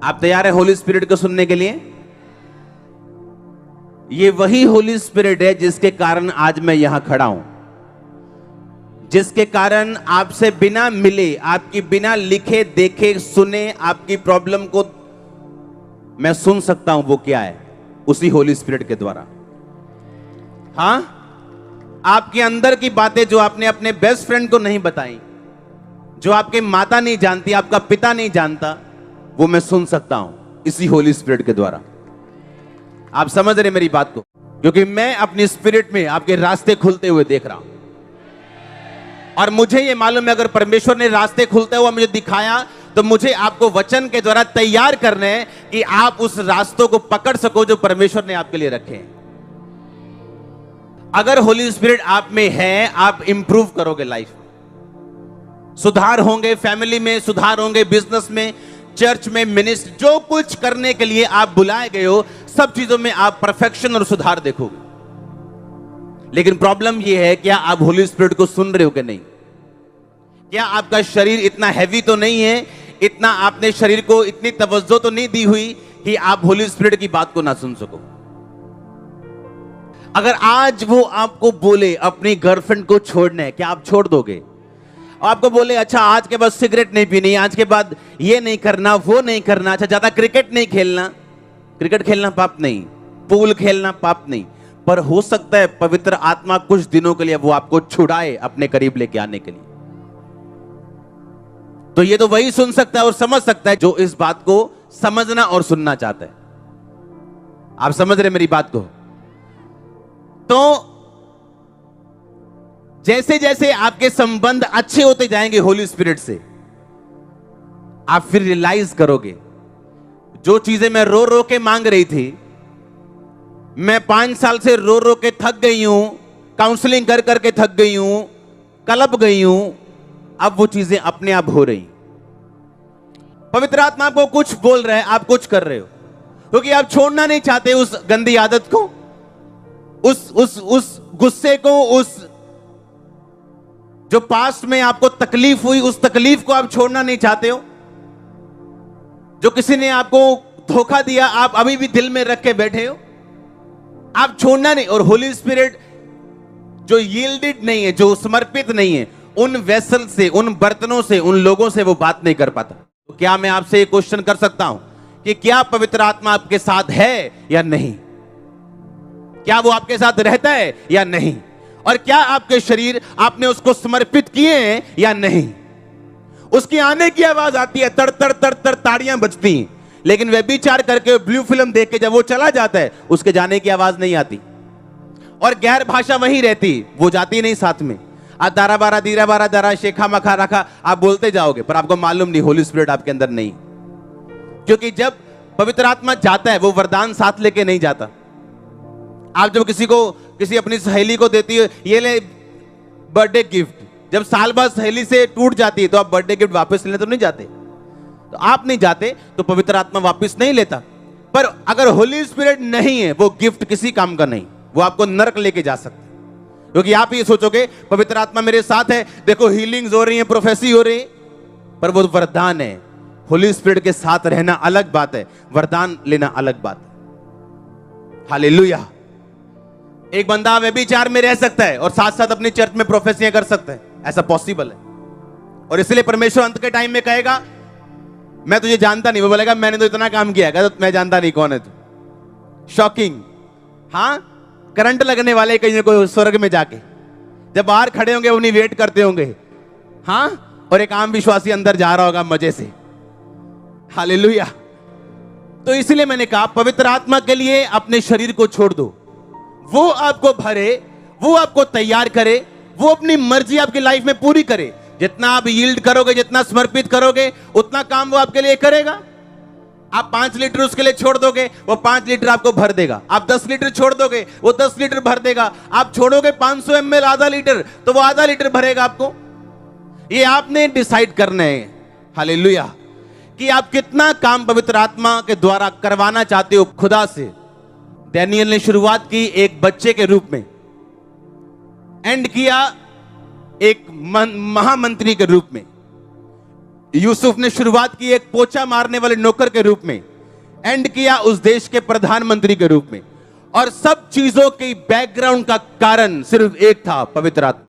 आप तैयार हैं होली स्पिरिट को सुनने के लिए? ये वही होली स्पिरिट है जिसके कारण आज मैं यहां खड़ा हूं, जिसके कारण आपसे बिना मिले, आपकी बिना लिखे देखे सुने आपकी प्रॉब्लम को मैं सुन सकता हूं। वो क्या है? उसी होली स्पिरिट के द्वारा। हां, आपके अंदर की बातें जो आपने अपने बेस्ट फ्रेंड को नहीं बताई, जो आपके माता नहीं जानती, आपका पिता नहीं जानता, वो मैं सुन सकता हूं इसी होली स्पिरिट के द्वारा। आप समझ रहे मेरी बात को? क्योंकि मैं अपनी स्पिरिट में आपके रास्ते खुलते हुए देख रहा हूं, और मुझे ये मालूम है अगर परमेश्वर ने रास्ते खुलते हुए मुझे दिखाया तो मुझे आपको वचन के द्वारा तैयार करने हैं कि आप उस रास्तों को पकड़ सको जो परमेश्वर ने आपके लिए रखे हैं। अगर होली स्पिरिट आप में है, आप इंप्रूव करोगे लाइफ में, सुधार होंगे, फैमिली में सुधार होंगे, बिजनेस में, चर्च में, मिनिस्ट्री, जो कुछ करने के लिए आप बुलाए गए हो, सब चीजों में आप परफेक्शन और सुधार देखोगे। लेकिन प्रॉब्लम यह है, क्या आप होली स्पिरिट को सुन रहे हो कि नहीं? क्या आपका शरीर इतना हैवी तो नहीं है, इतना आपने शरीर को इतनी तवज्जो तो नहीं दी हुई कि आप होली स्पिरिट की बात को ना सुन सको? अगर आज वो आपको बोले अपनी गर्लफ्रेंड को छोड़ना है, क्या आप छोड़ दोगे? आपको बोले अच्छा आज के बाद सिगरेट नहीं पीनी, आज के बाद ये नहीं करना, वो नहीं करना, अच्छा ज्यादा क्रिकेट नहीं खेलना। क्रिकेट खेलना पाप नहीं, पूल खेलना पाप नहीं, पर हो सकता है पवित्र आत्मा कुछ दिनों के लिए वो आपको छुड़ाए अपने करीब लेके आने के लिए। तो ये तो वही सुन सकता है और समझ सकता है जो इस बात को समझना और सुनना चाहता है। आप समझ रहे मेरी बात को? तो जैसे जैसे आपके संबंध अच्छे होते जाएंगे होली स्पिरिट से, आप फिर रियलाइज करोगे जो चीजें मैं रो रो के मांग रही थी, मैं 5 साल से रो रो के थक गई हूं, काउंसलिंग कर करके थक गई हूं, कलप गई हूं, अब वो चीजें अपने आप हो रही। पवित्र आत्मा आपको कुछ बोल रहा है, आप कुछ कर रहे हो, क्योंकि आप छोड़ना नहीं चाहते उस गंदी आदत को, उस गुस्से को, उस जो पास्ट में आपको तकलीफ हुई, उस तकलीफ को आप छोड़ना नहीं चाहते हो। जो किसी ने आपको धोखा दिया, आप अभी भी दिल में रख के बैठे हो, आप छोड़ना नहीं। और होली स्पिरिट जो यील्डेड नहीं है, जो समर्पित नहीं है, उन वेसल से, उन बर्तनों से, उन लोगों से वो बात नहीं कर पाता। तो क्या मैं आपसे एक क्वेश्चन कर सकता हूं कि क्या पवित्र आत्मा आपके साथ है या नहीं? क्या वो आपके साथ रहता है या नहीं? और क्या आपके शरीर, आपने उसको समर्पित किए हैं या नहीं? उसकी आने की आवाज आती है, तड़ तड़ तड़ तड़ ताड़ियां बजती हैं, लेकिन व्यभिचार करके ब्लू फिल्म देख के जब वो चला जाता है, उसके जाने की आवाज नहीं आती। और गैर भाषा वहीं रहती, वो जाती नहीं साथ में। दारा बारा दीरा बारा दरा शेखा मखा रखा आप बोलते जाओगे, पर आपको मालूम नहीं होली स्पिरिट आपके अंदर नहीं। क्योंकि जब पवित्र आत्मा जाता है, वो वरदान साथ लेके नहीं जाता। आप जब किसी अपनी सहेली को देती है, ये ले बर्थडे गिफ्ट, जब साल बाद सहेली से टूट जाती है तो आप बर्थडे गिफ्ट वापस लेने तो नहीं जाते। तो आप नहीं जाते तो पवित्र आत्मा वापस नहीं लेता। पर अगर होली स्पिरिट नहीं है, वो गिफ्ट किसी काम का नहीं, वो आपको नरक लेके जा सकता है। क्योंकि आप ये सोचोगे पवित्र आत्मा मेरे साथ है, देखो हीलिंग्स हो रही है, प्रोफेसी हो रही है, पर वो वरदान है। होली स्पिरिट के साथ रहना अलग बात है, वरदान लेना अलग बात है। हालेलुया। एक बंदा व्यभिचार में रह सकता है और साथ साथ अपनी चर्च में प्रोफेसियां कर सकता है, ऐसा पॉसिबल है। और इसलिए परमेश्वर अंत के टाइम में कहेगा मैं तुझे जानता नहीं, वो बोलेगा मैंने तो इतना काम किया है, तो मैं जानता नहीं कौन है तू। शॉकिंग। हाँ, करंट लगने वाले कहीं कोई स्वर्ग में जाके जब बाहर खड़े होंगे, उन्हीं वेट करते होंगे। हाँ, और एक आम विश्वासी अंदर जा रहा होगा मजे से। हालेलुया। तो इसलिए मैंने कहा पवित्र आत्मा के लिए अपने शरीर को छोड़ दो, वो आपको भरे, वो आपको तैयार करे, वो अपनी मर्जी आपकी लाइफ में पूरी करे। जितना आप यील्ड करोगे, जितना समर्पित करोगे, उतना काम वो आपके लिए करेगा। आप 5 लीटर उसके लिए छोड़ दोगे, वो 5 लीटर आपको भर देगा। आप 10 लीटर छोड़ दोगे, वो 10 लीटर भर देगा। आप छोड़ोगे 500 ml आधा लीटर, तो वो आधा लीटर भरेगा आपको। ये आपने डिसाइड करना है, हालेलुया, कि आप कितना काम पवित्र आत्मा के द्वारा करवाना चाहते हो खुदा से। डैनियल ने शुरुआत की एक बच्चे के रूप में, एंड किया एक महामंत्री के रूप में। यूसुफ ने शुरुआत की एक पोछा मारने वाले नौकर के रूप में, एंड किया उस देश के प्रधानमंत्री के रूप में। और सब चीजों की बैकग्राउंड का कारण सिर्फ एक था, पवित्र आत्मा।